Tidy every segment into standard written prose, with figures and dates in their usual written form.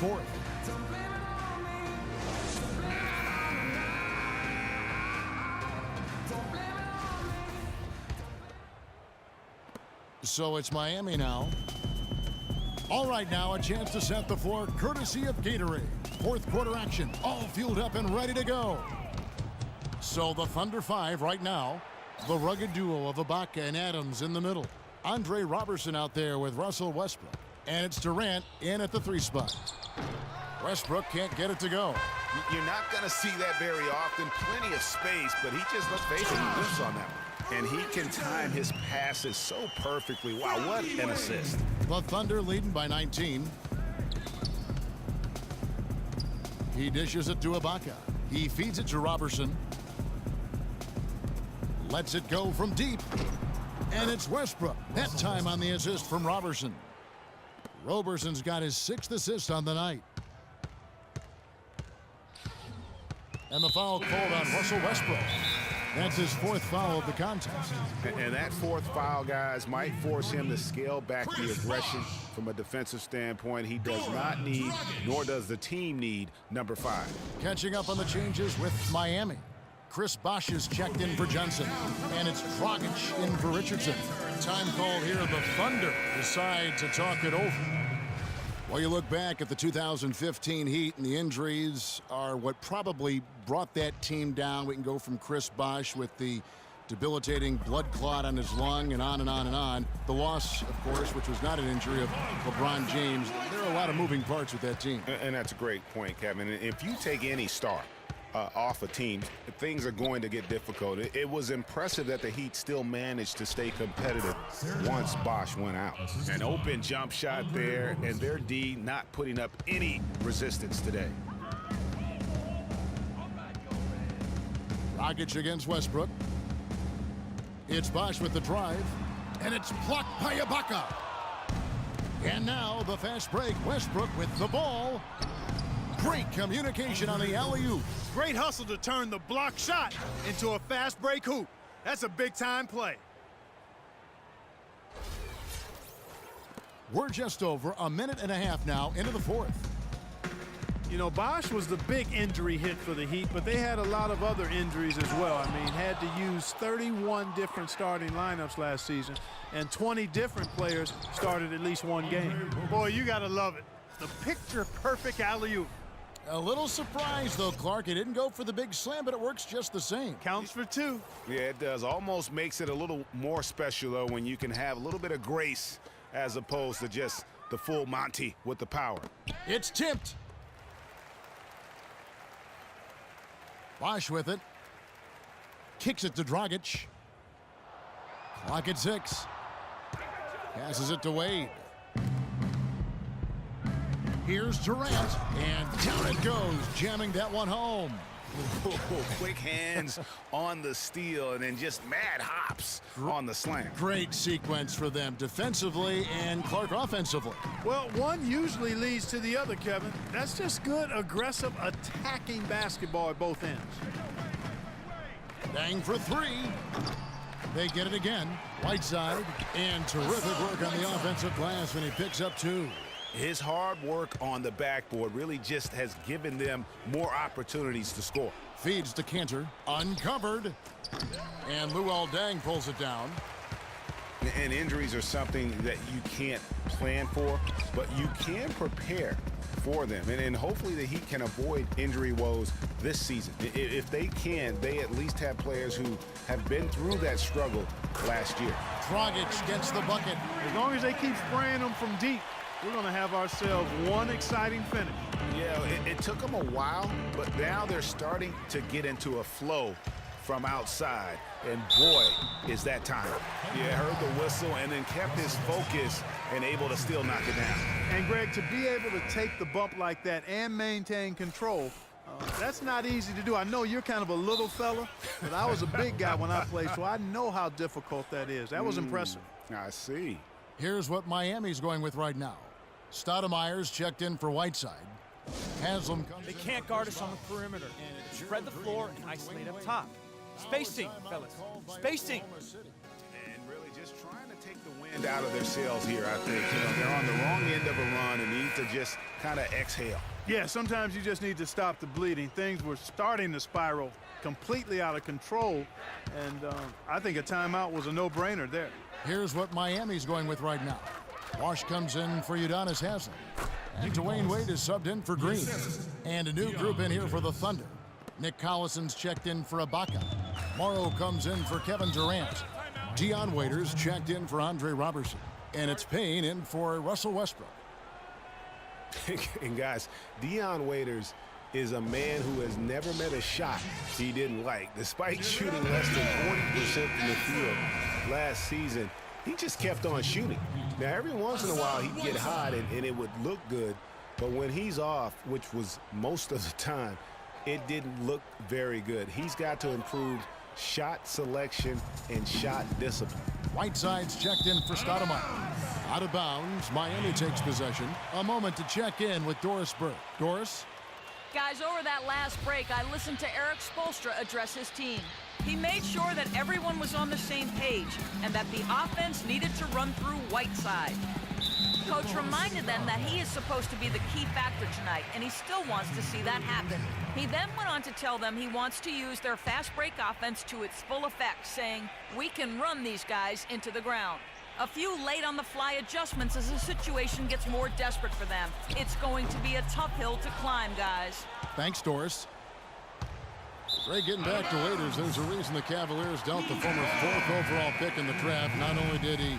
fourth. So it's Miami now. All right, now a chance to set the floor courtesy of Gatorade. Fourth quarter action, all fueled up and ready to go. So the Thunder 5 right now. The rugged duo of Ibaka and Adams in the middle. Andre Robertson out there with Russell Westbrook. And it's Durant in at the 3 spot. Westbrook can't get it to go. You're not going to see that very often. Plenty of space, but he just, let's face it, he lives on that one. And he can time his passes so perfectly. Wow, what an assist. The Thunder leading by 19. He dishes it to Ibaka. He feeds it to Robertson. Lets it go from deep. And it's Westbrook. That time on the assist from Robertson. Roberson's got his 6th assist on the night. And the foul called on Russell Westbrook. That's his 4th foul of the contest. And that 4th foul, guys, might force him to scale back the aggression from a defensive standpoint. He does not need, nor does the team need, number 5. Catching up on the changes with Miami. Chris Bosh is checked in for Johnson. And it's Dragic in for Richardson. Time called here. The Thunder decide to talk it over. Well, you look back at the 2015 Heat, and the injuries are what probably brought that team down. We can go from Chris Bosh with the debilitating blood clot on his lung and on and on and on. The loss, of course, which was not an injury, of LeBron James. There are a lot of moving parts with that team. And that's a great point, Kevin. If you take any star off a team, things are going to get difficult. It was impressive that the Heat still managed to stay competitive once Bosh went out. An open jump shot there, and their D not putting up any resistance today. Dragic against Westbrook. It's Bosh with the drive, and it's blocked by Ibaka. And now the fast break. Westbrook with the ball. Great communication on the alley-oop. Great hustle to turn the block shot into a fast break hoop. That's a big-time play. We're just over a minute and a half now into the 4th. You know, Bosh was the big injury hit for the Heat, but they had a lot of other injuries as well. I mean, had to use 31 different starting lineups last season, and 20 different players started at least one game. Boy, you got to love it. The picture-perfect alley-oop. A little surprised, though, Clark. It didn't go for the big slam, but it works just the same. Counts for 2. Yeah, it does. Almost makes it a little more special, though, when you can have a little bit of grace as opposed to just the full Monty with the power. It's tipped. Bosh with it. Kicks it to Dragic. Clock at 6. Passes it to Wade. Here's Durant, and down it goes, jamming that one home. Quick hands on the steal, and then just mad hops on the slam. Great sequence for them defensively and Clark offensively. Well, one usually leads to the other, Kevin. That's just good, aggressive, attacking basketball at both ends. Bang for 3. They get it again. Whiteside, and terrific work on the offensive glass when he picks up 2. His hard work on the backboard really just has given them more opportunities to score. Feeds to Cantor, uncovered, and Luol Deng pulls it down. And injuries are something that you can't plan for, but you can prepare for them. And hopefully the Heat can avoid injury woes this season. If they can, they at least have players who have been through that struggle last year. Dragic gets the bucket. As long as they keep spraying them from deep, we're going to have ourselves one exciting finish. Yeah, it took them a while, but now they're starting to get into a flow from outside. And boy, is that time. Yeah, heard the whistle and then kept his focus and able to still knock it down. And Greg, to be able to take the bump like that and maintain control, that's not easy to do. I know you're kind of a little fella, but I was a big guy when I played, so I know how difficult that is. That was impressive. I see. Here's what Miami's going with right now. Stoudemire's checked in for Whiteside. Haslam comes They can't guard us on the perimeter. Spread the floor and isolate up top. Spacing, fellas. Spacing. And really just trying to take the wind out of their sails here, I think. You know, they're on the wrong end of a run and need to just kind of exhale. Yeah, sometimes you just need to stop the bleeding. Things were starting to spiral completely out of control, and I think a timeout was a no-brainer there. Here's what Miami's going with right now. Wash comes in for Udonis Haslem. And Dwayne Wade is subbed in for Green. And a new group in here for the Thunder. Nick Collison's checked in for Ibaka. Morrow comes in for Kevin Durant. Dion Waiters checked in for Andre Robertson. And it's Payne in for Russell Westbrook. And guys, Dion Waiters is a man who has never met a shot he didn't like. Despite shooting less than 40% from the field last season, he just kept on shooting. Now, every once in a while, he'd get hot and it would look good. But when he's off, which was most of the time, it didn't look very good. He's got to improve shot selection and shot discipline. Whiteside's checked in for Stoudemire. Out of bounds, Miami takes possession. A moment to check in with Doris Burke. Doris? Guys, over that last break, I listened to Eric Spoelstra address his team. He made sure that everyone was on the same page and that the offense needed to run through Whiteside. Coach reminded them that he is supposed to be the key factor tonight, and he still wants to see that happen. He then went on to tell them he wants to use their fast break offense to its full effect, saying, "We can run these guys into the ground." A few late-on-the-fly adjustments as the situation gets more desperate for them. It's going to be a tough hill to climb, guys. Thanks, Doris. Great getting back to Waiters. There's a reason the Cavaliers dealt the former 4th overall pick in the draft. Not only did he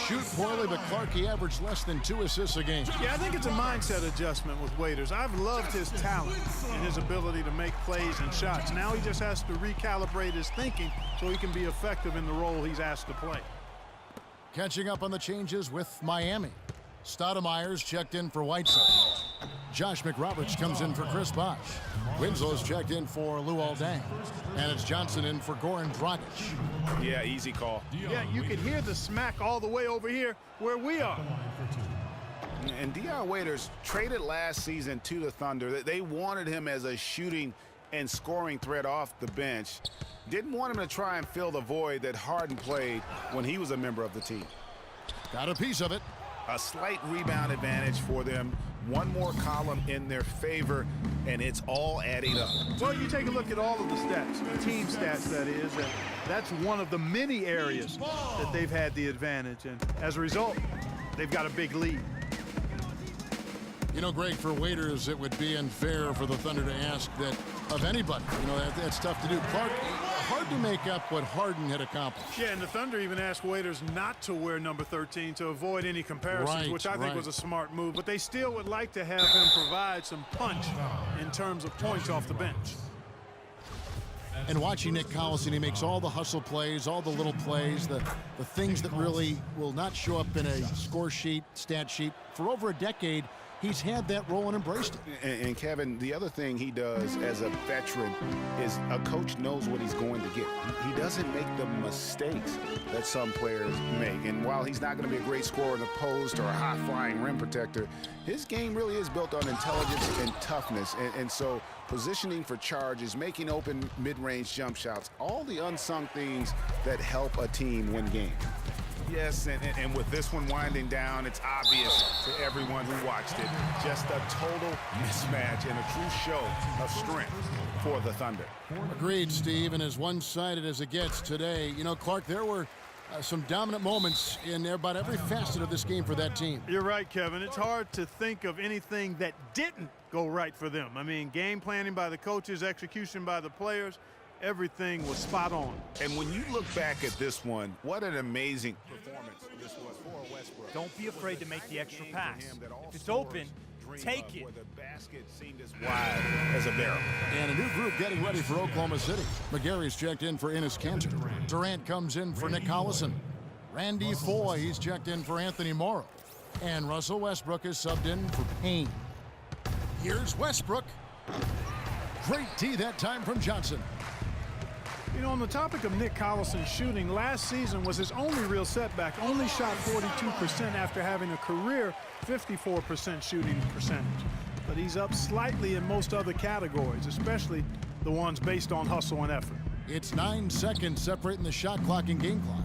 shoot poorly, but Clark, he averaged less than 2 assists a game. Yeah, I think it's a mindset adjustment with Waiters. I've loved his talent and his ability to make plays and shots. Now he just has to recalibrate his thinking so he can be effective in the role he's asked to play. Catching up on the changes with Miami. Stoudemire's checked in for Whiteside. Josh McRoberts comes in for Chris Bosh. Winslow's checked in for Luol Deng. And it's Johnson in for Goran Dragic. Yeah, easy call. Yeah, you can hear the smack all the way over here where we are. And Dion Waiters traded last season to the Thunder. They wanted him as a shooting and scoring threat off the bench. Didn't want him to try and fill the void that Harden played when he was a member of the team. Got a piece of it. A slight rebound advantage for them. One more column in their favor, and it's all adding up. Well, you take a look at all of the stats, the team stats, that is, and that's one of the many areas that they've had the advantage. And as a result, they've got a big lead. You know, Greg, for Waiters, it would be unfair for the Thunder to ask that of anybody. You know, that's tough to do. Clark, hard to make up what Harden had accomplished. Yeah, and the Thunder even asked Waiters not to wear number 13 to avoid any comparisons, which I think was a smart move. But they still would like to have him provide some punch in terms of points off the bench. And watching Nick Collison, he makes all the hustle plays, all the little plays, the things that really will not show up in a score sheet, stat sheet. For over a decade, he's had that role and embraced it. And Kevin, the other thing he does as a veteran is a coach knows what he's going to get. He doesn't make the mistakes that some players make. And while he's not going to be a great scorer in the post or a high-flying rim protector, his game really is built on intelligence and toughness. And so positioning for charges, making open mid-range jump shots, all the unsung things that help a team win games. Yes, and with this one winding down, it's obvious to everyone who watched it. Just a total mismatch and a true show of strength for the Thunder. Agreed, Steve, and as one-sided as it gets today, you know, Clark, there were some dominant moments in about every facet of this game for that team. You're right, Kevin. It's hard to think of anything that didn't go right for them. I mean, game planning by the coaches, execution by the players, everything was spot on. And when you look back at this one, what an amazing performance this was for Westbrook. Don't be afraid to make the extra pass. If it's open, take it. Where the basket seemed as wide as a barrel. And a new group getting ready for Oklahoma City. McGary's checked in for Enes Kanter. Durant comes in for Nick Collison. Randy Foye, he's checked in for Anthony Morrow. And Russell Westbrook is subbed in for Payne. Here's Westbrook. Great D that time from Johnson. You know, on the topic of Nick Collison's shooting, last season was his only real setback. Only shot 42% after having a career 54% shooting percentage. But he's up slightly in most other categories, especially the ones based on hustle and effort. It's 9 seconds separating the shot clock and game clock.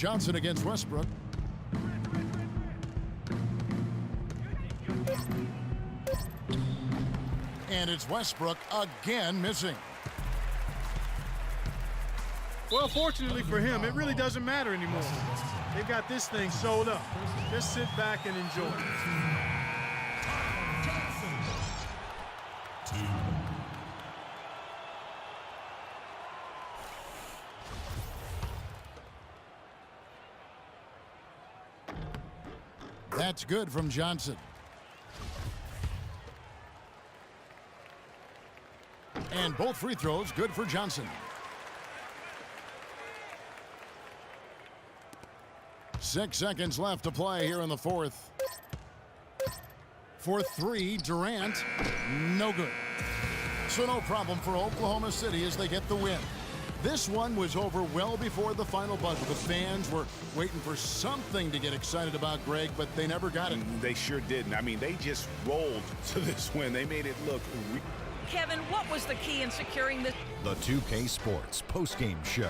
Johnson against Westbrook. And it's Westbrook again missing. Well, fortunately for him, it really doesn't matter anymore. They've got this thing sold up. Just sit back and enjoy it. That's good from Johnson. And both free throws good for Johnson. 6 seconds left to play here in the fourth. For three, Durant, no good. So no problem for Oklahoma City as they get the win. This one was over well before the final buzzer. The fans were waiting for something to get excited about, Greg, but they never got it. They sure didn't. I mean, they just rolled to this win. They made it look. Kevin, what was the key in securing this? The 2K Sports postgame show.